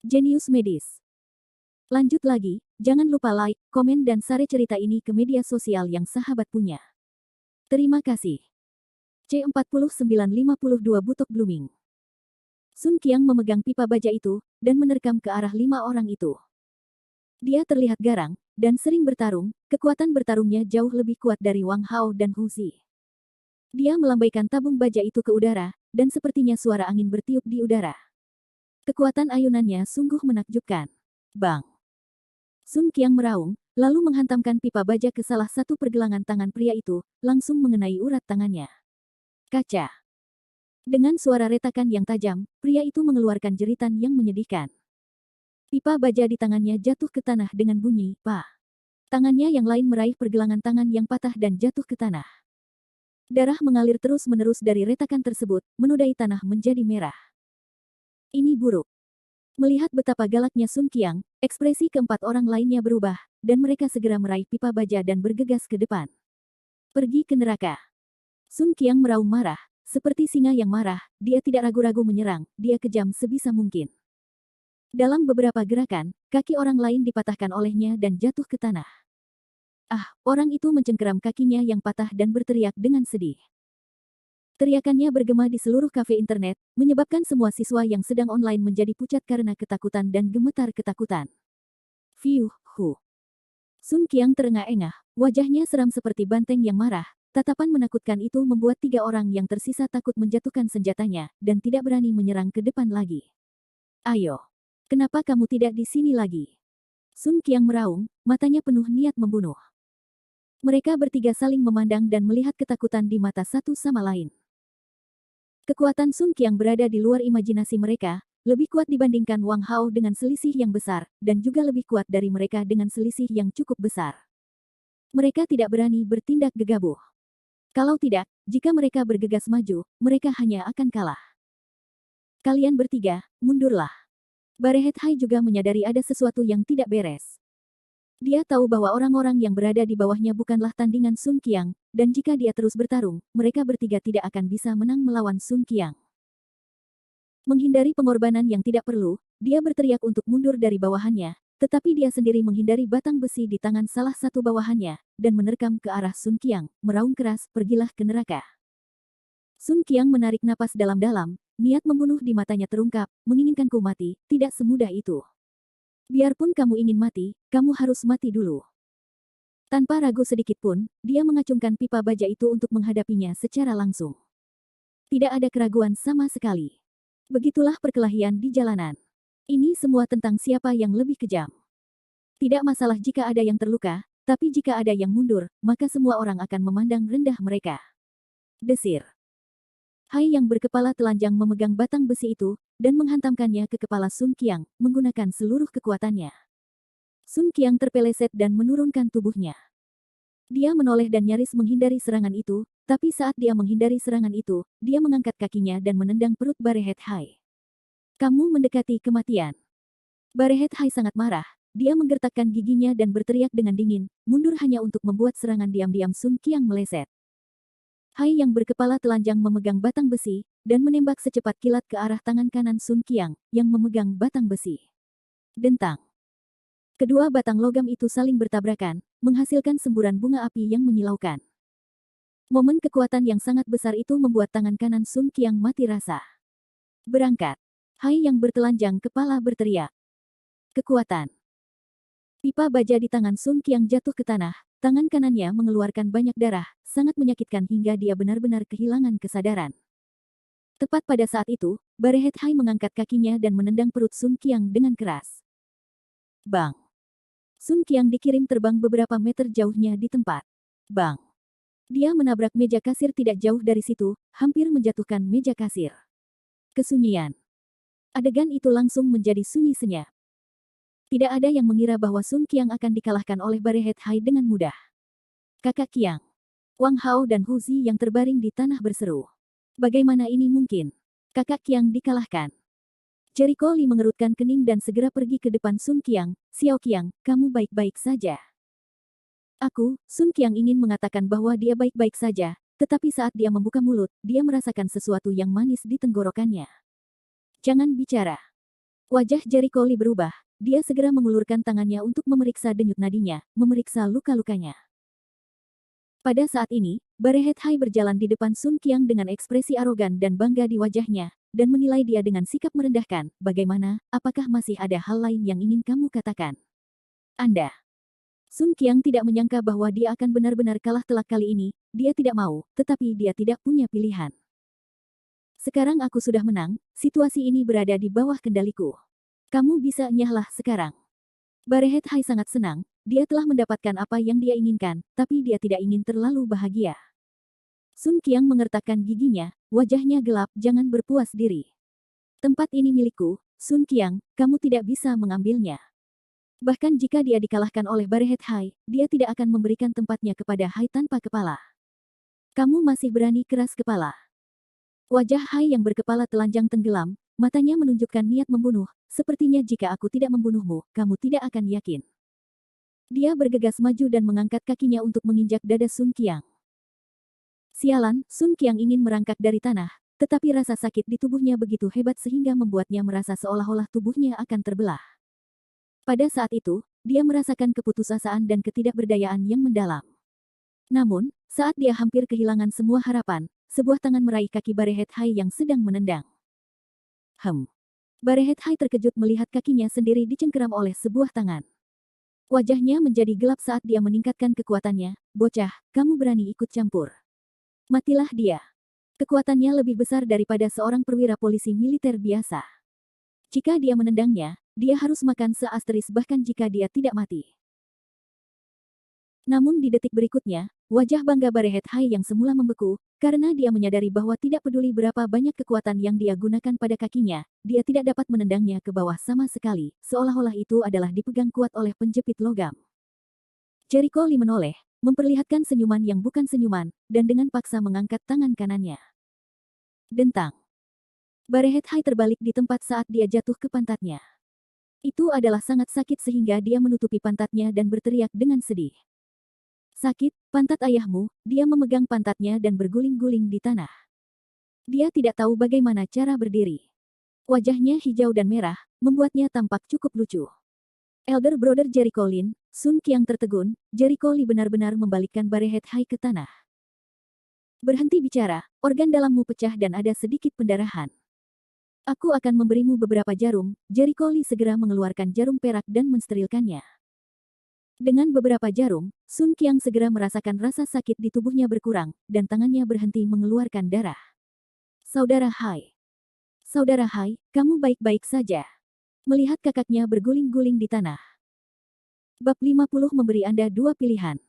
Jenius Medis. Lanjut lagi, jangan lupa like, komen dan share cerita ini ke media sosial yang sahabat punya. Terima kasih. C4952 Butok Blooming. Sun Qiang memegang pipa baja itu, dan menerkam ke arah 5 orang itu. Dia terlihat garang, dan sering bertarung, kekuatan bertarungnya jauh lebih kuat dari Wang Hao dan Hu Zi. Dia melambaikan tabung baja itu ke udara, dan sepertinya suara angin bertiup di udara. Kekuatan ayunannya sungguh menakjubkan. Bang! Sun Qiang meraung, lalu menghantamkan pipa baja ke salah satu pergelangan tangan pria itu, langsung mengenai urat tangannya. Kaca! Dengan suara retakan yang tajam, pria itu mengeluarkan jeritan yang menyedihkan. Pipa baja di tangannya jatuh ke tanah dengan bunyi, "Pah." Tangannya yang lain meraih pergelangan tangan yang patah dan jatuh ke tanah. Darah mengalir terus-menerus dari retakan tersebut, menodai tanah menjadi merah. Ini buruk. Melihat betapa galaknya Sun Qiang, ekspresi keempat orang lainnya berubah, dan mereka segera meraih pipa baja dan bergegas ke depan. Pergi ke neraka. Sun Qiang meraung marah, seperti singa yang marah, dia tidak ragu-ragu menyerang, dia kejam sebisa mungkin. Dalam beberapa gerakan, kaki orang lain dipatahkan olehnya dan jatuh ke tanah. Ah, orang itu mencengkeram kakinya yang patah dan berteriak dengan sedih. Teriakannya bergema di seluruh kafe internet, menyebabkan semua siswa yang sedang online menjadi pucat karena ketakutan dan gemetar ketakutan. Fiuh, hu. Sun Qiang terengah-engah, wajahnya seram seperti banteng yang marah, tatapan menakutkan itu membuat 3 orang yang tersisa takut menjatuhkan senjatanya, dan tidak berani menyerang ke depan lagi. Ayo. Kenapa kamu tidak di sini lagi? Sun Qiang meraung, matanya penuh niat membunuh. Mereka bertiga saling memandang dan melihat ketakutan di mata satu sama lain. Kekuatan Sun Qiang berada di luar imajinasi mereka, lebih kuat dibandingkan Wang Hao dengan selisih yang besar, dan juga lebih kuat dari mereka dengan selisih yang cukup besar. Mereka tidak berani bertindak gegabah. Kalau tidak, jika mereka bergegas maju, mereka hanya akan kalah. Kalian bertiga, mundurlah. Barehet Hai juga menyadari ada sesuatu yang tidak beres. Dia tahu bahwa orang-orang yang berada di bawahnya bukanlah tandingan Sun Qiang, dan jika dia terus bertarung, mereka bertiga tidak akan bisa menang melawan Sun Qiang. Menghindari pengorbanan yang tidak perlu, dia berteriak untuk mundur dari bawahannya, tetapi dia sendiri menghindari batang besi di tangan salah satu bawahannya, dan menerkam ke arah Sun Qiang, meraung keras, "Pergilah ke neraka." Sun Qiang menarik napas dalam-dalam, niat membunuh di matanya terungkap, menginginkanku mati, tidak semudah itu. Biarpun kamu ingin mati, kamu harus mati dulu. Tanpa ragu sedikit pun, dia mengacungkan pipa baja itu untuk menghadapinya secara langsung. Tidak ada keraguan sama sekali. Begitulah perkelahian di jalanan. Ini semua tentang siapa yang lebih kejam. Tidak masalah jika ada yang terluka, tapi jika ada yang mundur, maka semua orang akan memandang rendah mereka. Desir. Hai yang berkepala telanjang memegang batang besi itu, dan menghantamkannya ke kepala Sun Qiang, menggunakan seluruh kekuatannya. Sun Qiang terpeleset dan menurunkan tubuhnya. Dia menoleh dan nyaris menghindari serangan itu, tapi saat dia menghindari serangan itu, dia mengangkat kakinya dan menendang perut Barehet Hai. Kamu mendekati kematian. Barehet Hai sangat marah, dia menggertakkan giginya dan berteriak dengan dingin, mundur hanya untuk membuat serangan diam-diam Sun Qiang meleset. Hai yang berkepala telanjang memegang batang besi, dan menembak secepat kilat ke arah tangan kanan Sun Qiang, yang memegang batang besi. Dentang. Kedua batang logam itu saling bertabrakan, menghasilkan semburan bunga api yang menyilaukan. Momen kekuatan yang sangat besar itu membuat tangan kanan Sun Qiang mati rasa. Berangkat. Hai yang bertelanjang kepala berteriak. Kekuatan. Pipa baja di tangan Sun Qiang jatuh ke tanah, tangan kanannya mengeluarkan banyak darah, sangat menyakitkan hingga dia benar-benar kehilangan kesadaran. Tepat pada saat itu, Barehet Hai mengangkat kakinya dan menendang perut Sun Qiang dengan keras. Bang! Sun Qiang dikirim terbang beberapa meter jauhnya di tempat. Bang! Dia menabrak meja kasir tidak jauh dari situ, hampir menjatuhkan meja kasir. Kesunyian. Adegan itu langsung menjadi sunyi senyap. Tidak ada yang mengira bahwa Sun Qiang akan dikalahkan oleh Barehet Hai dengan mudah. Kakak Qiang. Wang Hao dan Hu Zi yang terbaring di tanah berseru. Bagaimana ini mungkin? Kakak Qiang dikalahkan. Jericho Li mengerutkan kening dan segera pergi ke depan Sun Qiang. Xiao Qiang, kamu baik-baik saja. Aku, Sun Qiang ingin mengatakan bahwa dia baik-baik saja, tetapi saat dia membuka mulut, dia merasakan sesuatu yang manis di tenggorokannya. Jangan bicara. Wajah Jericho Lee berubah, dia segera mengulurkan tangannya untuk memeriksa denyut nadinya, memeriksa luka-lukanya. Pada saat ini, Barehead Hai berjalan di depan Sun Qiang dengan ekspresi arogan dan bangga di wajahnya, dan menilai dia dengan sikap merendahkan. Bagaimana, apakah masih ada hal lain yang ingin kamu katakan? Anda. Sun Qiang tidak menyangka bahwa dia akan benar-benar kalah telak kali ini, dia tidak mau, tetapi dia tidak punya pilihan. Sekarang aku sudah menang, situasi ini berada di bawah kendaliku. Kamu bisa nyahlah sekarang. Barehead Hai sangat senang, dia telah mendapatkan apa yang dia inginkan, tapi dia tidak ingin terlalu bahagia. Sun Qiang mengertakkan giginya, wajahnya gelap, jangan berpuas diri. Tempat ini milikku, Sun Qiang, kamu tidak bisa mengambilnya. Bahkan jika dia dikalahkan oleh Barehead Hai, dia tidak akan memberikan tempatnya kepada Hai tanpa kepala. Kamu masih berani keras kepala. Wajah Hai yang berkepala telanjang tenggelam, matanya menunjukkan niat membunuh, sepertinya jika aku tidak membunuhmu, kamu tidak akan yakin. Dia bergegas maju dan mengangkat kakinya untuk menginjak dada Sun Qiang. Sialan, Sun Qiang ingin merangkak dari tanah, tetapi rasa sakit di tubuhnya begitu hebat sehingga membuatnya merasa seolah-olah tubuhnya akan terbelah. Pada saat itu, dia merasakan keputusasaan dan ketidakberdayaan yang mendalam. Namun, saat dia hampir kehilangan semua harapan, sebuah tangan meraih kaki Barehead Hai yang sedang menendang. Barehead Hai terkejut melihat kakinya sendiri dicengkeram oleh sebuah tangan. Wajahnya menjadi gelap saat dia meningkatkan kekuatannya. Bocah, kamu berani ikut campur. Matilah dia. Kekuatannya lebih besar daripada seorang perwira polisi militer biasa. Jika dia menendangnya, dia harus makan seasteris bahkan jika dia tidak mati. Namun di detik berikutnya, wajah bangga Barehead Hai yang semula membeku, karena dia menyadari bahwa tidak peduli berapa banyak kekuatan yang dia gunakan pada kakinya, dia tidak dapat menendangnya ke bawah sama sekali, seolah-olah itu adalah dipegang kuat oleh penjepit logam. Jericho Lee menoleh, memperlihatkan senyuman yang bukan senyuman, dan dengan paksa mengangkat tangan kanannya. Dentang. Barehead Hai terbalik di tempat saat dia jatuh ke pantatnya. Itu adalah sangat sakit sehingga dia menutupi pantatnya dan berteriak dengan sedih. Sakit, pantat ayahmu, dia memegang pantatnya dan berguling-guling di tanah. Dia tidak tahu bagaimana cara berdiri. Wajahnya hijau dan merah, membuatnya tampak cukup lucu. Elder Brother Jericho Lin, Sun Qiang tertegun, Jericho Lee benar-benar membalikkan Barehead Hai ke tanah. Berhenti bicara, organ dalammu pecah dan ada sedikit pendarahan. Aku akan memberimu beberapa jarum, Jericho Lee segera mengeluarkan jarum perak dan mensterilkannya. Dengan beberapa jarum, Sun Qiang segera merasakan rasa sakit di tubuhnya berkurang, dan tangannya berhenti mengeluarkan darah. Saudara Hai. Saudara Hai, kamu baik-baik saja. Melihat kakaknya berguling-guling di tanah. Bab 50 memberi Anda dua pilihan.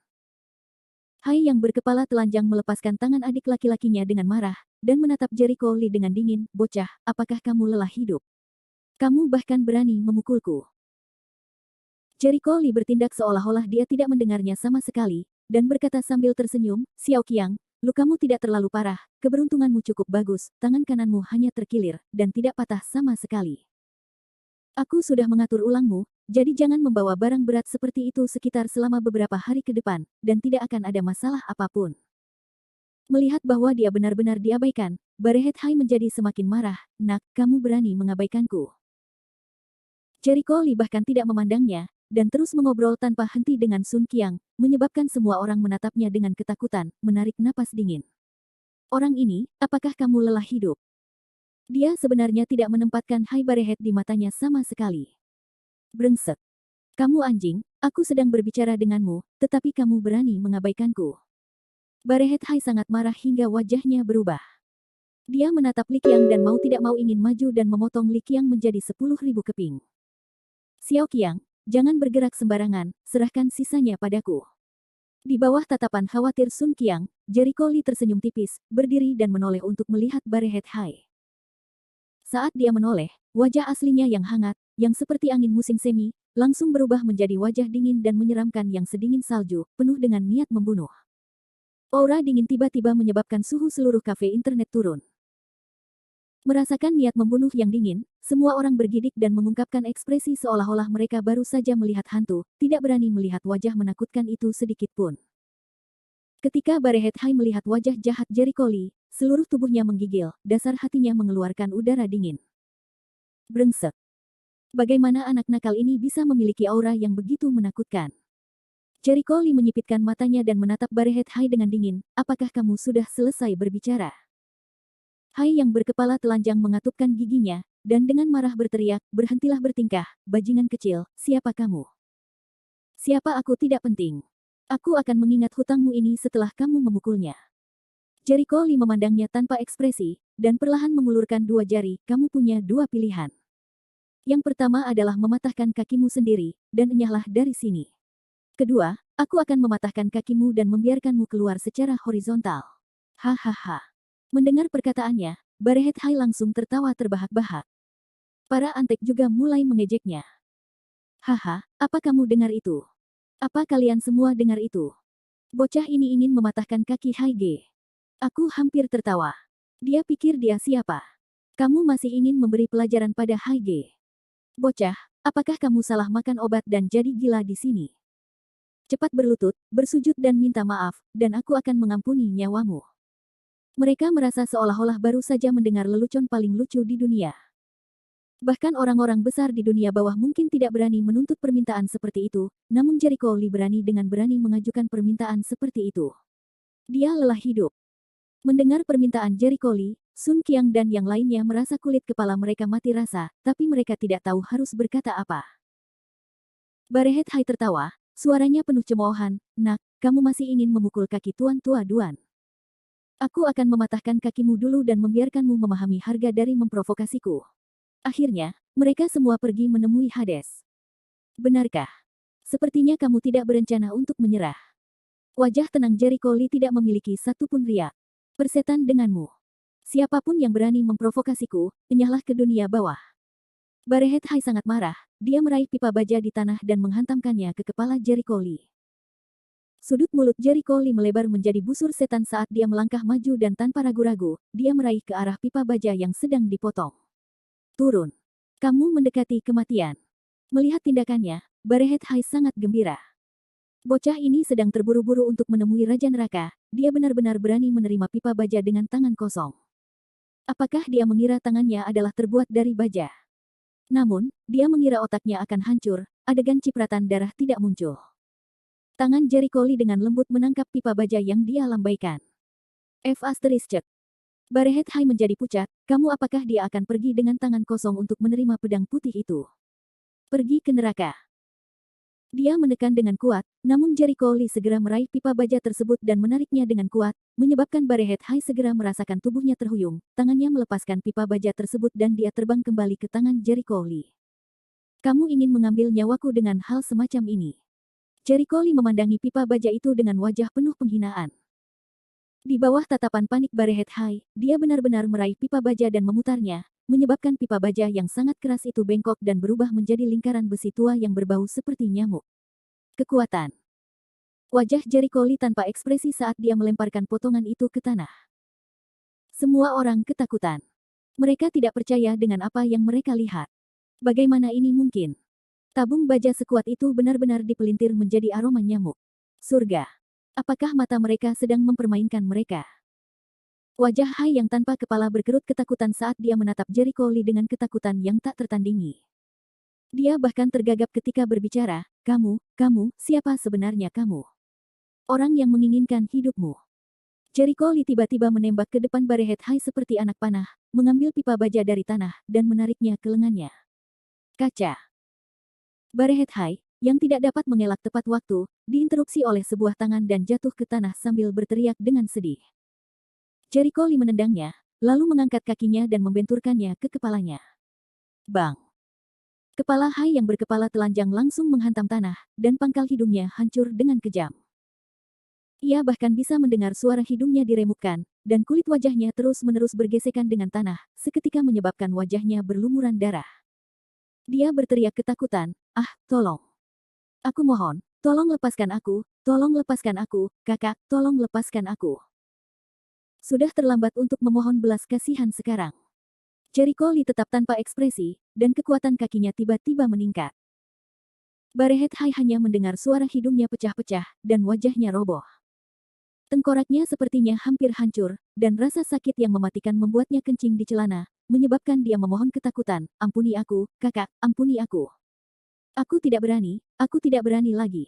Hai yang berkepala telanjang melepaskan tangan adik laki-lakinya dengan marah, dan menatap Jericho Lee dengan dingin. Bocah, apakah kamu lelah hidup? Kamu bahkan berani memukulku. Jericho Lee bertindak seolah-olah dia tidak mendengarnya sama sekali, dan berkata sambil tersenyum, Xiao Qiang, lukamu tidak terlalu parah, keberuntunganmu cukup bagus, tangan kananmu hanya terkilir, dan tidak patah sama sekali. Aku sudah mengatur ulangmu, jadi jangan membawa barang berat seperti itu sekitar selama beberapa hari ke depan, dan tidak akan ada masalah apapun. Melihat bahwa dia benar-benar diabaikan, Barehead Hai menjadi semakin marah. Nak, kamu berani mengabaikanku. Jericho Lee bahkan tidak memandangnya, dan terus mengobrol tanpa henti dengan Sun Qiang, menyebabkan semua orang menatapnya dengan ketakutan, menarik napas dingin. Orang ini, apakah kamu lelah hidup? Dia sebenarnya tidak menempatkan Hai Barehead di matanya sama sekali. Brengsek. Kamu anjing, aku sedang berbicara denganmu, tetapi kamu berani mengabaikanku. Barehead Hai sangat marah hingga wajahnya berubah. Dia menatap Li Qiang dan mau tidak mau ingin maju dan memotong Li Qiang menjadi 10.000 keping. Xiao Qiang, jangan bergerak sembarangan, serahkan sisanya padaku. Di bawah tatapan khawatir Sun Qiang, Jericho Lee tersenyum tipis, berdiri dan menoleh untuk melihat Barehead Hai. Saat dia menoleh, wajah aslinya yang hangat, yang seperti angin musim semi, langsung berubah menjadi wajah dingin dan menyeramkan yang sedingin salju, penuh dengan niat membunuh. Aura dingin tiba-tiba menyebabkan suhu seluruh kafe internet turun. Merasakan niat membunuh yang dingin, semua orang bergidik dan mengungkapkan ekspresi seolah-olah mereka baru saja melihat hantu, tidak berani melihat wajah menakutkan itu sedikit pun. Ketika Barehead Hai melihat wajah jahat Jericho Lee, seluruh tubuhnya menggigil, dasar hatinya mengeluarkan udara dingin. Brengsek. Bagaimana anak nakal ini bisa memiliki aura yang begitu menakutkan? Jericho Lee menyipitkan matanya dan menatap Barehead Hai dengan dingin. Apakah kamu sudah selesai berbicara? Hai yang berkepala telanjang mengatupkan giginya, dan dengan marah berteriak, berhentilah bertingkah, bajingan kecil, siapa kamu? Siapa aku tidak penting. Aku akan mengingat hutangmu ini setelah kamu memukulnya. Jericho Lee memandangnya tanpa ekspresi, dan perlahan mengulurkan dua jari, kamu punya dua pilihan. Yang pertama adalah mematahkan kakimu sendiri, dan enyahlah dari sini. Kedua, aku akan mematahkan kakimu dan membiarkanmu keluar secara horizontal. Hahaha. Mendengar perkataannya, Barehead Hai langsung tertawa terbahak-bahak. Para antek juga mulai mengejeknya. Haha, apa kamu dengar itu? Apa kalian semua dengar itu? Bocah ini ingin mematahkan kaki Hai Ge. Aku hampir tertawa. Dia pikir dia siapa? Kamu masih ingin memberi pelajaran pada Hai Ge. Bocah, apakah kamu salah makan obat dan jadi gila di sini? Cepat berlutut, bersujud dan minta maaf, dan aku akan mengampuni nyawamu. Mereka merasa seolah-olah baru saja mendengar lelucon paling lucu di dunia. Bahkan orang-orang besar di dunia bawah mungkin tidak berani menuntut permintaan seperti itu, namun Jericho Lee berani mengajukan permintaan seperti itu. Dia lelah hidup. Mendengar permintaan Jericho Lee, Sun Qiang dan yang lainnya merasa kulit kepala mereka mati rasa, tapi mereka tidak tahu harus berkata apa. Barehead Hai tertawa, suaranya penuh cemoohan, nak, kamu masih ingin memukul kaki Tuan Tua Duan. Aku akan mematahkan kakimu dulu dan membiarkanmu memahami harga dari memprovokasiku. Akhirnya, mereka semua pergi menemui Hades. Benarkah? Sepertinya kamu tidak berencana untuk menyerah. Wajah tenang Jericho Lee tidak memiliki satupun riak. Persetan denganmu. Siapapun yang berani memprovokasiku, enyahlah ke dunia bawah. Barehead Hai sangat marah, dia meraih pipa baja di tanah dan menghantamkannya ke kepala Jericho Lee. Sudut mulut Jericho Lee melebar menjadi busur setan saat dia melangkah maju dan tanpa ragu-ragu, dia meraih ke arah pipa baja yang sedang dipotong. Turun. Kamu mendekati kematian. Melihat tindakannya, Barehead Hai sangat gembira. Bocah ini sedang terburu-buru untuk menemui Raja Neraka, dia benar-benar berani menerima pipa baja dengan tangan kosong. Apakah dia mengira tangannya adalah terbuat dari baja? Namun, dia mengira otaknya akan hancur, adegan cipratan darah tidak muncul. Tangan Jericho Lee dengan lembut menangkap pipa baja yang dia lambaikan. F***. Barehead Hai menjadi pucat, kamu apakah dia akan pergi dengan tangan kosong untuk menerima pedang putih itu? Pergi ke neraka. Dia menekan dengan kuat, namun Jericho Lee segera meraih pipa baja tersebut dan menariknya dengan kuat, menyebabkan Barehead Hai segera merasakan tubuhnya terhuyung, tangannya melepaskan pipa baja tersebut dan dia terbang kembali ke tangan Jericho Lee. Kamu ingin mengambil nyawaku dengan hal semacam ini? Jericho Lee memandangi pipa baja itu dengan wajah penuh penghinaan. Di bawah tatapan panik Barehead Hai, dia benar-benar meraih pipa baja dan memutarnya, menyebabkan pipa baja yang sangat keras itu bengkok dan berubah menjadi lingkaran besi tua yang berbau seperti nyamuk. Kekuatan. Wajah Jericho Lee tanpa ekspresi saat dia melemparkan potongan itu ke tanah. Semua orang ketakutan. Mereka tidak percaya dengan apa yang mereka lihat. Bagaimana ini mungkin? Tabung baja sekuat itu benar-benar dipelintir menjadi aroma nyamuk. Surga. Apakah mata mereka sedang mempermainkan mereka? Wajah Hai yang tanpa kepala berkerut ketakutan saat dia menatap Jericho Lee dengan ketakutan yang tak tertandingi. Dia bahkan tergagap ketika berbicara, kamu, siapa sebenarnya kamu? Orang yang menginginkan hidupmu. Jericho Lee tiba-tiba menembak ke depan Barehead Hai seperti anak panah, mengambil pipa baja dari tanah, dan menariknya ke lengannya. Kaca. Barehead Hai, yang tidak dapat mengelak tepat waktu, diinterupsi oleh sebuah tangan dan jatuh ke tanah sambil berteriak dengan sedih. Jericho Lee menendangnya, lalu mengangkat kakinya dan membenturkannya ke kepalanya. Bang! Kepala Hai yang berkepala telanjang langsung menghantam tanah, dan pangkal hidungnya hancur dengan kejam. Ia bahkan bisa mendengar suara hidungnya diremukkan, dan kulit wajahnya terus-menerus bergesekan dengan tanah, seketika menyebabkan wajahnya berlumuran darah. Dia berteriak ketakutan, tolong. Aku mohon, tolong lepaskan aku, kakak, tolong lepaskan aku. Sudah terlambat untuk memohon belas kasihan sekarang. Jericho Lee tetap tanpa ekspresi, dan kekuatan kakinya tiba-tiba meningkat. Barehead Hai hanya mendengar suara hidungnya pecah-pecah, dan wajahnya roboh. Tengkoraknya sepertinya hampir hancur, dan rasa sakit yang mematikan membuatnya kencing di celana, menyebabkan dia memohon ketakutan, "Ampuni aku, kakak, ampuni aku. Aku tidak berani lagi.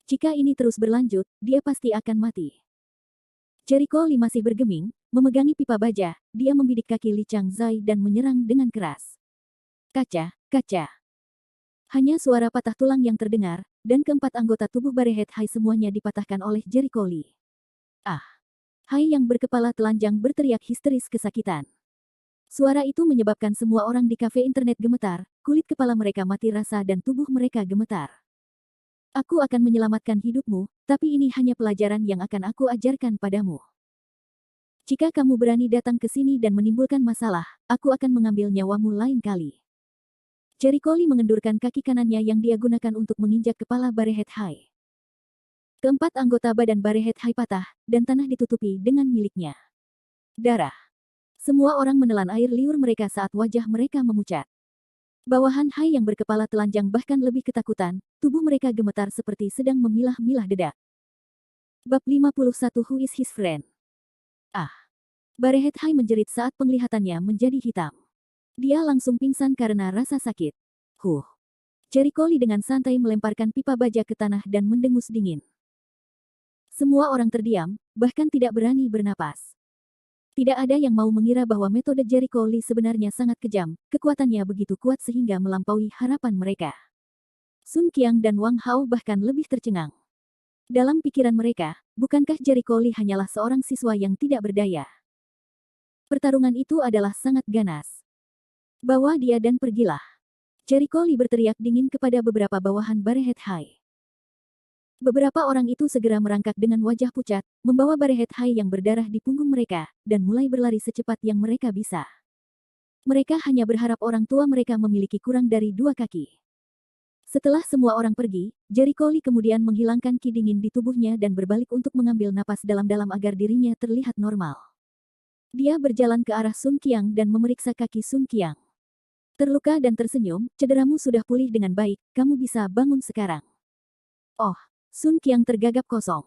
Jika ini terus berlanjut, dia pasti akan mati." Jericho Lee masih bergeming, memegangi pipa baja, dia membidik kaki Li Changzai dan menyerang dengan keras. Kaca, kaca. Hanya suara patah tulang yang terdengar, dan keempat anggota tubuh Barehead High semuanya dipatahkan oleh Jericho Lee. Ah! Hai yang berkepala telanjang berteriak histeris kesakitan. Suara itu menyebabkan semua orang di kafe internet gemetar, kulit kepala mereka mati rasa dan tubuh mereka gemetar. Aku akan menyelamatkan hidupmu, tapi ini hanya pelajaran yang akan aku ajarkan padamu. Jika kamu berani datang ke sini dan menimbulkan masalah, aku akan mengambil nyawamu lain kali. Jericho Lee mengendurkan kaki kanannya yang dia gunakan untuk menginjak kepala Barehead High. Keempat anggota badan Barehead High patah, dan tanah ditutupi dengan miliknya. Darah. Semua orang menelan air liur mereka saat wajah mereka memucat. Bawahan Hai yang berkepala telanjang bahkan lebih ketakutan, tubuh mereka gemetar seperti sedang memilah-milah dedak. Bab 51 Who is his friend? Ah! Barehead Hai menjerit saat penglihatannya menjadi hitam. Dia langsung pingsan karena rasa sakit. Jericho Lee dengan santai melemparkan pipa baja ke tanah dan mendengus dingin. Semua orang terdiam, bahkan tidak berani bernapas. Tidak ada yang mau mengira bahwa metode Jericho Lee sebenarnya sangat kejam, kekuatannya begitu kuat sehingga melampaui harapan mereka. Sun Qiang dan Wang Hao bahkan lebih tercengang. Dalam pikiran mereka, bukankah Jericho Lee hanyalah seorang siswa yang tidak berdaya? Pertarungan itu adalah sangat ganas. Bawa dia dan pergilah. Jericho Lee berteriak dingin kepada beberapa bawahan Barehead High. Beberapa orang itu segera merangkak dengan wajah pucat, membawa Barehead High yang berdarah di punggung mereka, dan mulai berlari secepat yang mereka bisa. Mereka hanya berharap orang tua mereka memiliki kurang dari 2 kaki. Setelah semua orang pergi, Jericho Lee kemudian menghilangkan ki dingin di tubuhnya dan berbalik untuk mengambil napas dalam-dalam agar dirinya terlihat normal. Dia berjalan ke arah Sun Qiang dan memeriksa kaki Sun Qiang. Terluka dan tersenyum, "Cederamu sudah pulih dengan baik, kamu bisa bangun sekarang." Oh! Sun Qiang tergagap kosong.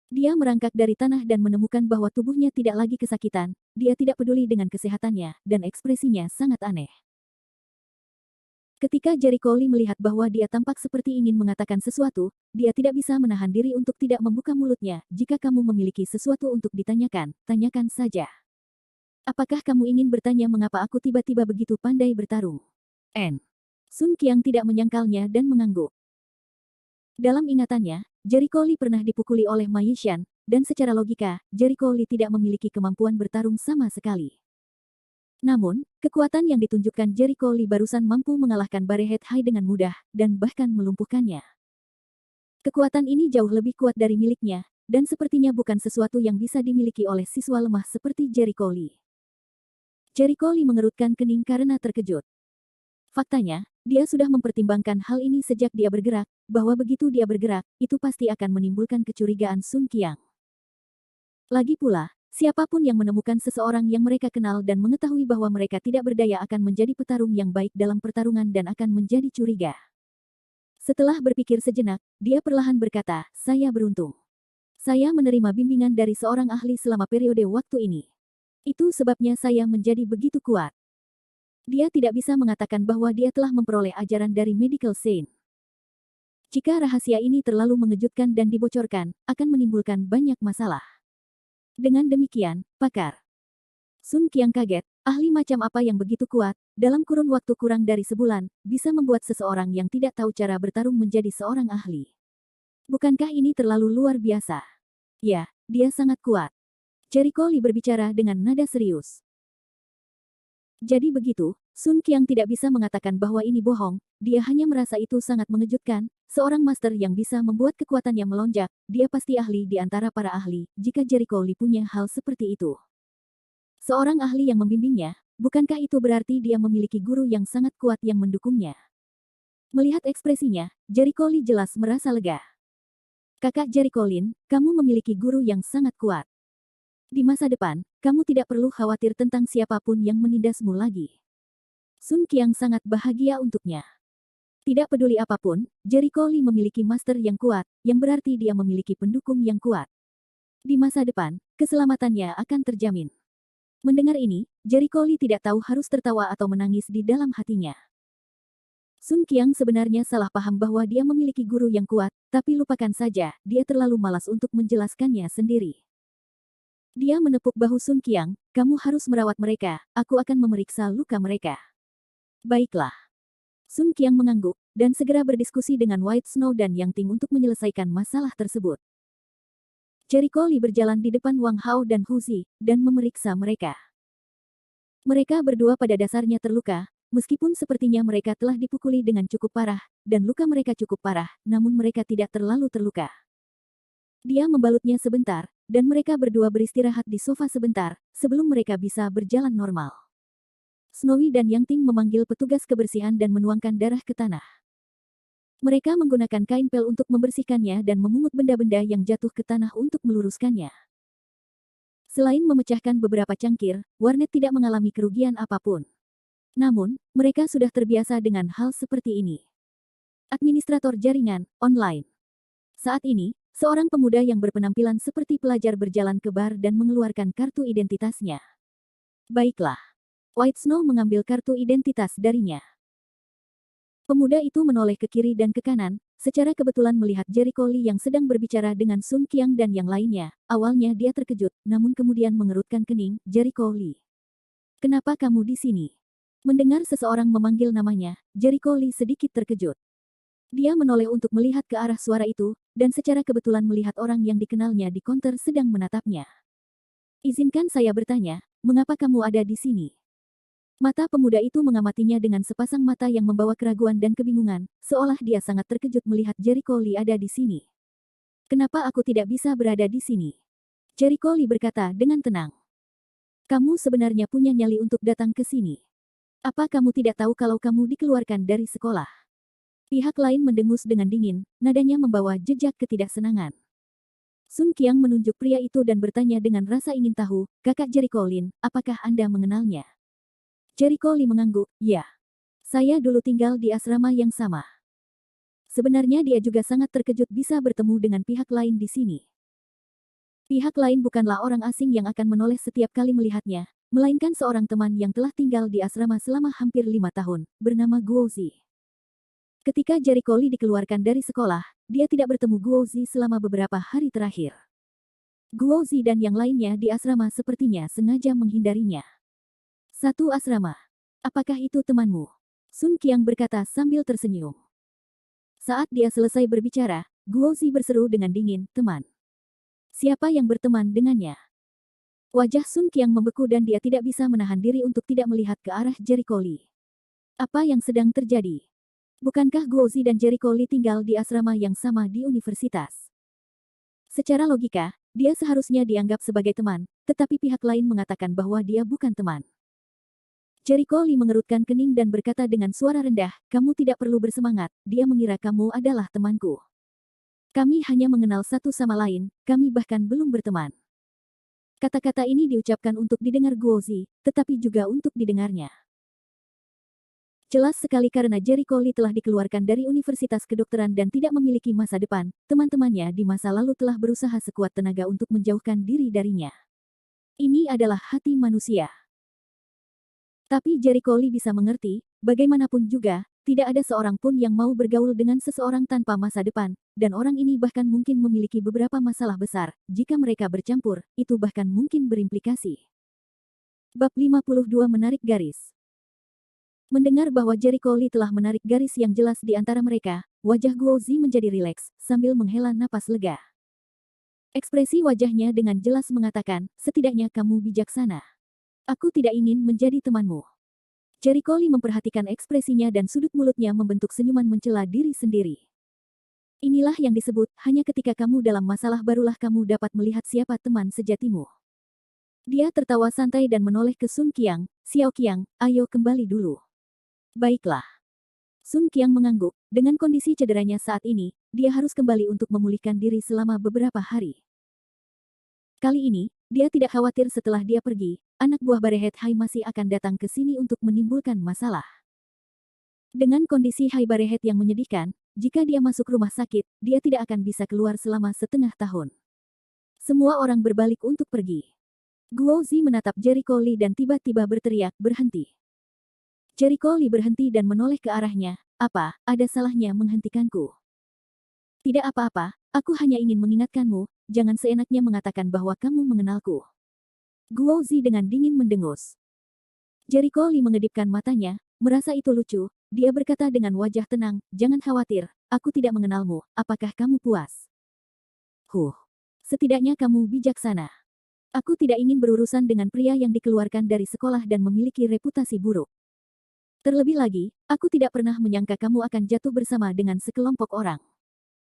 Dia merangkak dari tanah dan menemukan bahwa tubuhnya tidak lagi kesakitan, dia tidak peduli dengan kesehatannya, dan ekspresinya sangat aneh. Ketika Jericho Lee melihat bahwa dia tampak seperti ingin mengatakan sesuatu, dia tidak bisa menahan diri untuk tidak membuka mulutnya. "Jika kamu memiliki sesuatu untuk ditanyakan, tanyakan saja. Apakah kamu ingin bertanya mengapa aku tiba-tiba begitu pandai bertarung?" Sun Qiang tidak menyangkalnya dan mengangguk. Dalam ingatannya, Jericho Lee pernah dipukuli oleh Ma Yishan, dan secara logika, Jericho Lee tidak memiliki kemampuan bertarung sama sekali. Namun, kekuatan yang ditunjukkan Jericho Lee barusan mampu mengalahkan Barehead High dengan mudah, dan bahkan melumpuhkannya. Kekuatan ini jauh lebih kuat dari miliknya, dan sepertinya bukan sesuatu yang bisa dimiliki oleh siswa lemah seperti Jericho Lee. Jericho Lee mengerutkan kening karena terkejut. Faktanya, dia sudah mempertimbangkan hal ini sejak dia bergerak, bahwa begitu dia bergerak, itu pasti akan menimbulkan kecurigaan Sun Qiang. Lagi pula, siapapun yang menemukan seseorang yang mereka kenal dan mengetahui bahwa mereka tidak berdaya akan menjadi petarung yang baik dalam pertarungan dan akan menjadi curiga. Setelah berpikir sejenak, dia perlahan berkata, "Saya beruntung. Saya menerima bimbingan dari seorang ahli selama periode waktu ini. Itu sebabnya saya menjadi begitu kuat." Dia tidak bisa mengatakan bahwa dia telah memperoleh ajaran dari Medical Saint. Jika rahasia ini terlalu mengejutkan dan dibocorkan, akan menimbulkan banyak masalah. Dengan demikian, pakar Sun Qiang kaget, ahli macam apa yang begitu kuat, dalam kurun waktu kurang dari sebulan, bisa membuat seseorang yang tidak tahu cara bertarung menjadi seorang ahli. Bukankah ini terlalu luar biasa? Ya, dia sangat kuat. Jericho Lee berbicara dengan nada serius. Jadi begitu, Sun Qiang tidak bisa mengatakan bahwa ini bohong, dia hanya merasa itu sangat mengejutkan, seorang master yang bisa membuat kekuatannya melonjak, dia pasti ahli di antara para ahli, jika Jericho Lee punya hal seperti itu. Seorang ahli yang membimbingnya, bukankah itu berarti dia memiliki guru yang sangat kuat yang mendukungnya? Melihat ekspresinya, Jericho Lee jelas merasa lega. "Kakak Jericho Lin, kamu memiliki guru yang sangat kuat. Di masa depan, kamu tidak perlu khawatir tentang siapapun yang menindasmu lagi." Sun Qiang sangat bahagia untuknya. Tidak peduli apapun, Jericho Lee memiliki master yang kuat, yang berarti dia memiliki pendukung yang kuat. Di masa depan, keselamatannya akan terjamin. Mendengar ini, Jericho Lee tidak tahu harus tertawa atau menangis di dalam hatinya. Sun Qiang sebenarnya salah paham bahwa dia memiliki guru yang kuat, tapi lupakan saja, dia terlalu malas untuk menjelaskannya sendiri. Dia menepuk bahu Sun Qiang, kamu harus merawat mereka, aku akan memeriksa luka mereka. Baiklah. Sun Qiang mengangguk, dan segera berdiskusi dengan White Snow dan Yang Ting untuk menyelesaikan masalah tersebut. Jericho Lee berjalan di depan Wang Hao dan Hu Zi, dan memeriksa mereka. Mereka berdua pada dasarnya terluka, meskipun sepertinya mereka telah dipukuli dengan cukup parah, dan luka mereka cukup parah, namun mereka tidak terlalu terluka. Dia membalutnya sebentar, dan mereka berdua beristirahat di sofa sebentar, sebelum mereka bisa berjalan normal. Snowy dan Yang Ting memanggil petugas kebersihan dan menuangkan darah ke tanah. Mereka menggunakan kain pel untuk membersihkannya dan memungut benda-benda yang jatuh ke tanah untuk meluruskannya. Selain memecahkan beberapa cangkir, warnet tidak mengalami kerugian apapun. Namun, mereka sudah terbiasa dengan hal seperti ini. Administrator jaringan, online. Saat ini, seorang pemuda yang berpenampilan seperti pelajar berjalan ke bar dan mengeluarkan kartu identitasnya. Baiklah. White Snow mengambil kartu identitas darinya. Pemuda itu menoleh ke kiri dan ke kanan, secara kebetulan melihat Jericho Lee yang sedang berbicara dengan Sun Qiang dan yang lainnya. Awalnya dia terkejut, namun kemudian mengerutkan kening, Jericho Lee. Kenapa kamu di sini? Mendengar seseorang memanggil namanya, Jericho Lee sedikit terkejut. Dia menoleh untuk melihat ke arah suara itu, dan secara kebetulan melihat orang yang dikenalnya di konter sedang menatapnya. Izinkan saya bertanya, mengapa kamu ada di sini? Mata pemuda itu mengamatinya dengan sepasang mata yang membawa keraguan dan kebingungan, seolah dia sangat terkejut melihat Jericho Lee ada di sini. Kenapa aku tidak bisa berada di sini? Jericho Lee berkata dengan tenang. Kamu sebenarnya punya nyali untuk datang ke sini. Apa kamu tidak tahu kalau kamu dikeluarkan dari sekolah? Pihak lain mendengus dengan dingin, nadanya membawa jejak ketidaksenangan. Sun Qiang menunjuk pria itu dan bertanya dengan rasa ingin tahu, kakak Jericho Lee, apakah Anda mengenalnya? Jericho Lee mengangguk, ya. Saya dulu tinggal di asrama yang sama. Sebenarnya dia juga sangat terkejut bisa bertemu dengan pihak lain di sini. Pihak lain bukanlah orang asing yang akan menoleh setiap kali melihatnya, melainkan seorang teman yang telah tinggal di asrama selama hampir 5 tahun, bernama Guo Zi. Ketika Jericho Lee dikeluarkan dari sekolah, dia tidak bertemu Guo Zi selama beberapa hari terakhir. Guo Zi dan yang lainnya di asrama sepertinya sengaja menghindarinya. Satu asrama. Apakah itu temanmu? Sun Qiang berkata sambil tersenyum. Saat dia selesai berbicara, Guo Zi berseru dengan dingin, teman. Siapa yang berteman dengannya? Wajah Sun Qiang membeku dan dia tidak bisa menahan diri untuk tidak melihat ke arah Jericho Lee. Apa yang sedang terjadi? Bukankah Guo Zi dan Jericho Lee tinggal di asrama yang sama di universitas? Secara logika, dia seharusnya dianggap sebagai teman, tetapi pihak lain mengatakan bahwa dia bukan teman. Jericho Lee mengerutkan kening dan berkata dengan suara rendah, kamu tidak perlu bersemangat, dia mengira kamu adalah temanku. Kami hanya mengenal satu sama lain, kami bahkan belum berteman. Kata-kata ini diucapkan untuk didengar Guo Zi, tetapi juga untuk didengarnya. Jelas sekali karena Jericho Lee telah dikeluarkan dari Universitas Kedokteran dan tidak memiliki masa depan, teman-temannya di masa lalu telah berusaha sekuat tenaga untuk menjauhkan diri darinya. Ini adalah hati manusia. Tapi Jericho Lee bisa mengerti, bagaimanapun juga, tidak ada seorang pun yang mau bergaul dengan seseorang tanpa masa depan, dan orang ini bahkan mungkin memiliki beberapa masalah besar, jika mereka bercampur, itu bahkan mungkin berimplikasi. Bab 52 menarik garis. Mendengar bahwa Jericho Lee telah menarik garis yang jelas di antara mereka, wajah Guo Zi menjadi rileks, sambil menghela napas lega. Ekspresi wajahnya dengan jelas mengatakan, setidaknya kamu bijaksana. Aku tidak ingin menjadi temanmu. Jericho Lee memperhatikan ekspresinya dan sudut mulutnya membentuk senyuman mencela diri sendiri. Inilah yang disebut, hanya ketika kamu dalam masalah barulah kamu dapat melihat siapa teman sejatimu. Dia tertawa santai dan menoleh ke Sun Qiang, Xiao Qiang, ayo kembali dulu. Baiklah. Sun Qiang mengangguk, dengan kondisi cederanya saat ini, dia harus kembali untuk memulihkan diri selama beberapa hari. Kali ini, dia tidak khawatir setelah dia pergi, anak buah Barehead Hai masih akan datang ke sini untuk menimbulkan masalah. Dengan kondisi Hai Barehead yang menyedihkan, jika dia masuk rumah sakit, dia tidak akan bisa keluar selama setengah tahun. Semua orang berbalik untuk pergi. Guozi menatap Jericho Lee dan tiba-tiba berteriak, berhenti. Jericho Lee berhenti dan menoleh ke arahnya. Apa, ada salahnya menghentikanku? Tidak apa-apa, aku hanya ingin mengingatkanmu, jangan seenaknya mengatakan bahwa kamu mengenalku. Guozi dengan dingin mendengus. Jericho Lee mengedipkan matanya, merasa itu lucu, dia berkata dengan wajah tenang, jangan khawatir, aku tidak mengenalmu, apakah kamu puas? Setidaknya kamu bijaksana. Aku tidak ingin berurusan dengan pria yang dikeluarkan dari sekolah dan memiliki reputasi buruk. Terlebih lagi, aku tidak pernah menyangka kamu akan jatuh bersama dengan sekelompok orang.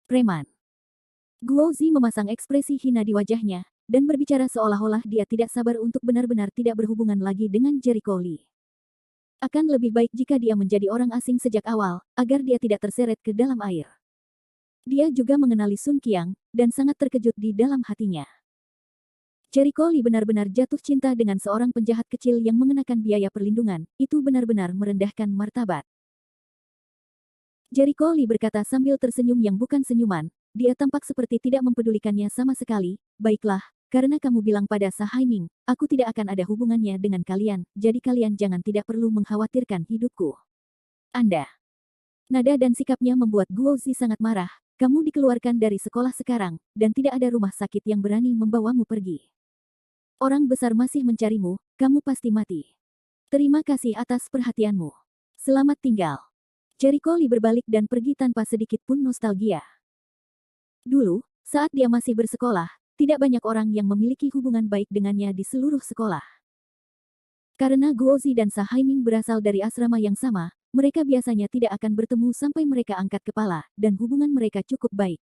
Preman. Guozi memasang ekspresi hina di wajahnya, dan berbicara seolah-olah dia tidak sabar untuk benar-benar tidak berhubungan lagi dengan Jericho Lee. Akan lebih baik jika dia menjadi orang asing sejak awal, agar dia tidak terseret ke dalam air. Dia juga mengenali Sun Qiang, dan sangat terkejut di dalam hatinya. Jericho Lee benar-benar jatuh cinta dengan seorang penjahat kecil yang mengenakan biaya perlindungan, itu benar-benar merendahkan martabat. Jericho Lee berkata sambil tersenyum yang bukan senyuman, dia tampak seperti tidak mempedulikannya sama sekali, baiklah, karena kamu bilang pada Sa Haiming, aku tidak akan ada hubungannya dengan kalian, jadi kalian jangan tidak perlu mengkhawatirkan hidupku. Anda. Nada dan sikapnya membuat Guozi sangat marah, kamu dikeluarkan dari sekolah sekarang, dan tidak ada rumah sakit yang berani membawamu pergi. Orang besar masih mencarimu, kamu pasti mati. Terima kasih atas perhatianmu. Selamat tinggal. Jericho Lee berbalik dan pergi tanpa sedikit pun nostalgia. Dulu, saat dia masih bersekolah, tidak banyak orang yang memiliki hubungan baik dengannya di seluruh sekolah. Karena Guozi dan Sa Haiming berasal dari asrama yang sama, mereka biasanya tidak akan bertemu sampai mereka angkat kepala, dan hubungan mereka cukup baik.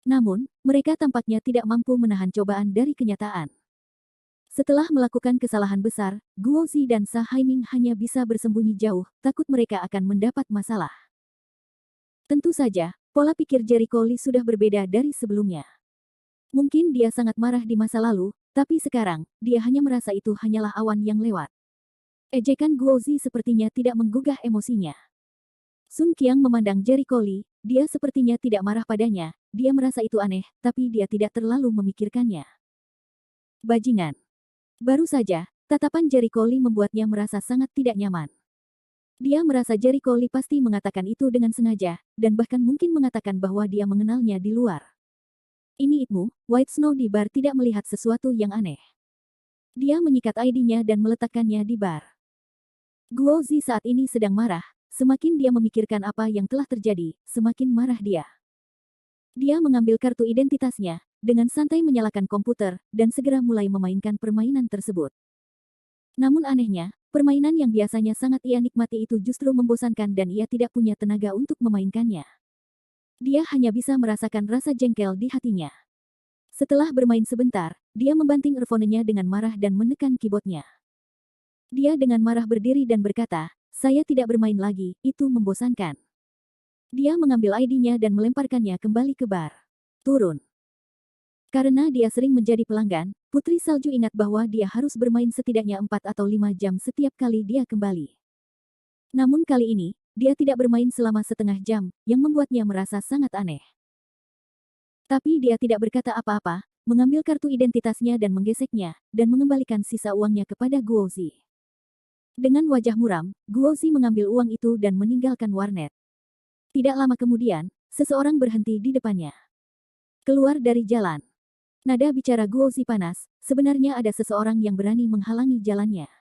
Namun, mereka tampaknya tidak mampu menahan cobaan dari kenyataan. Setelah melakukan kesalahan besar, Guozi dan Sa Haiming hanya bisa bersembunyi jauh, takut mereka akan mendapat masalah. Tentu saja, pola pikir Jericho Lee sudah berbeda dari sebelumnya. Mungkin dia sangat marah di masa lalu, tapi sekarang, dia hanya merasa itu hanyalah awan yang lewat. Ejekan Guozi sepertinya tidak menggugah emosinya. Sun Qiang memandang Jericho Lee, dia sepertinya tidak marah padanya, dia merasa itu aneh, tapi dia tidak terlalu memikirkannya. Bajingan. Baru saja, tatapan Jericho Lee membuatnya merasa sangat tidak nyaman. Dia merasa Jericho Lee pasti mengatakan itu dengan sengaja, dan bahkan mungkin mengatakan bahwa dia mengenalnya di luar. Ini itmu, White Snow di bar tidak melihat sesuatu yang aneh. Dia menyikat ID-nya dan meletakkannya di bar. Guozi saat ini sedang marah, semakin dia memikirkan apa yang telah terjadi, semakin marah dia. Dia mengambil kartu identitasnya, dengan santai menyalakan komputer, dan segera mulai memainkan permainan tersebut. Namun anehnya, permainan yang biasanya sangat ia nikmati itu justru membosankan dan ia tidak punya tenaga untuk memainkannya. Dia hanya bisa merasakan rasa jengkel di hatinya. Setelah bermain sebentar, dia membanting earphone-nya dengan marah dan menekan keyboardnya. Dia dengan marah berdiri dan berkata, saya tidak bermain lagi, itu membosankan. Dia mengambil ID-nya dan melemparkannya kembali ke bar. Turun. Karena dia sering menjadi pelanggan, Putri Salju ingat bahwa dia harus bermain setidaknya 4 atau 5 jam setiap kali dia kembali. Namun kali ini, dia tidak bermain selama setengah jam, yang membuatnya merasa sangat aneh. Tapi dia tidak berkata apa-apa, mengambil kartu identitasnya dan menggeseknya, dan mengembalikan sisa uangnya kepada Guozi. Dengan wajah muram, Guozi mengambil uang itu dan meninggalkan warnet. Tidak lama kemudian, seseorang berhenti di depannya. Keluar dari jalan. Nada bicara Guozi panas, sebenarnya ada seseorang yang berani menghalangi jalannya.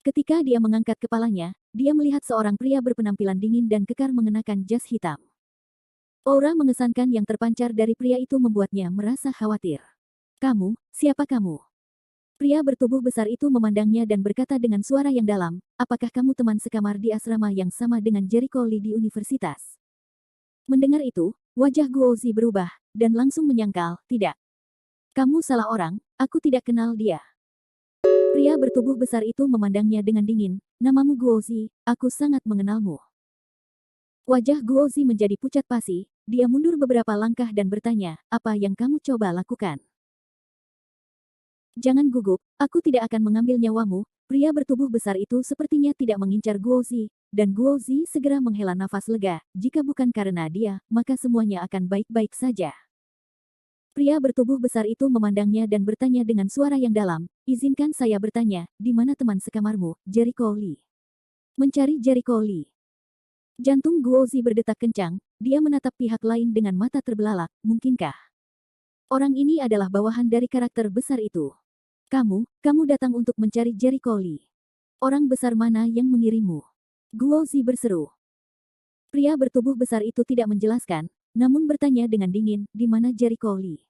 Ketika dia mengangkat kepalanya, dia melihat seorang pria berpenampilan dingin dan kekar mengenakan jas hitam. Aura mengesankan yang terpancar dari pria itu membuatnya merasa khawatir. Kamu, siapa kamu? Pria bertubuh besar itu memandangnya dan berkata dengan suara yang dalam, apakah kamu teman sekamar di asrama yang sama dengan Jericho Lee di universitas? Mendengar itu, wajah Guozi berubah, dan langsung menyangkal, tidak. Kamu salah orang, aku tidak kenal dia. Pria bertubuh besar itu memandangnya dengan dingin, namamu Guozi, aku sangat mengenalmu. Wajah Guozi menjadi pucat pasi, dia mundur beberapa langkah dan bertanya, apa yang kamu coba lakukan? Jangan gugup, aku tidak akan mengambil nyawamu. Pria bertubuh besar itu sepertinya tidak mengincar Guozi, dan Guozi segera menghela nafas lega, jika bukan karena dia, maka semuanya akan baik-baik saja. Pria bertubuh besar itu memandangnya dan bertanya dengan suara yang dalam, izinkan saya bertanya, di mana teman sekamarmu, Jericho Lee? Mencari Jericho Lee. Jantung Guozi berdetak kencang, dia menatap pihak lain dengan mata terbelalak, mungkinkah? Orang ini adalah bawahan dari karakter besar itu. Kamu datang untuk mencari Jericho Lee. Orang besar mana yang mengirimmu? Guozi berseru. Pria bertubuh besar itu tidak menjelaskan, namun bertanya dengan dingin, di mana Jericho Lee?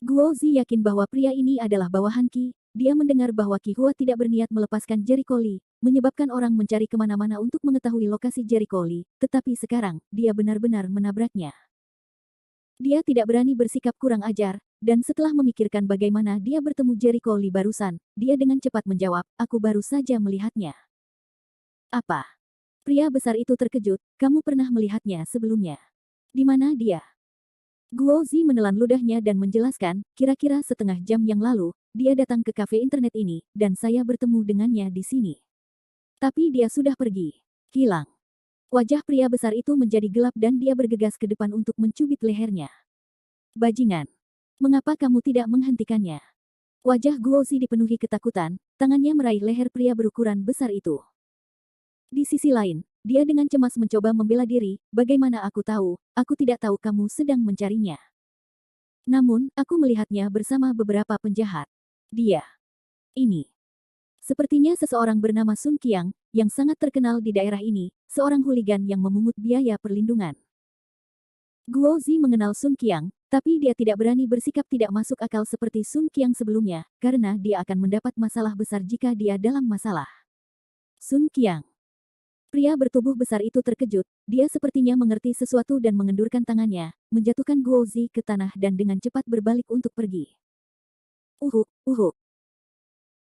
Guozi yakin bahwa pria ini adalah bawahan Qi. Dia mendengar bahwa Qi Hua tidak berniat melepaskan Jericho Lee, menyebabkan orang mencari kemana-mana untuk mengetahui lokasi Jericho Lee, tetapi sekarang, dia benar-benar menabraknya. Dia tidak berani bersikap kurang ajar, dan setelah memikirkan bagaimana dia bertemu Jericho Lee barusan, dia dengan cepat menjawab, aku baru saja melihatnya. Apa? Pria besar itu terkejut, kamu pernah melihatnya sebelumnya. Di mana dia? Guozi menelan ludahnya dan menjelaskan, kira-kira setengah jam yang lalu, dia datang ke kafe internet ini, dan saya bertemu dengannya di sini. Tapi dia sudah pergi. Hilang. Wajah pria besar itu menjadi gelap dan dia bergegas ke depan untuk mencubit lehernya. Bajingan. Mengapa kamu tidak menghentikannya? Wajah Guozi dipenuhi ketakutan, tangannya meraih leher pria berukuran besar itu. Di sisi lain, dia dengan cemas mencoba membela diri, bagaimana aku tahu, aku tidak tahu kamu sedang mencarinya. Namun, aku melihatnya bersama beberapa penjahat. Dia. Ini. Sepertinya seseorang bernama Sun Qiang, yang sangat terkenal di daerah ini, seorang hooligan yang memungut biaya perlindungan. Guozi mengenal Sun Qiang, tapi dia tidak berani bersikap tidak masuk akal seperti Sun Qiang sebelumnya, karena dia akan mendapat masalah besar jika dia dalam masalah. Sun Qiang. Pria bertubuh besar itu terkejut, dia sepertinya mengerti sesuatu dan mengendurkan tangannya, menjatuhkan Guozi ke tanah dan dengan cepat berbalik untuk pergi. Uhuk, uhuk.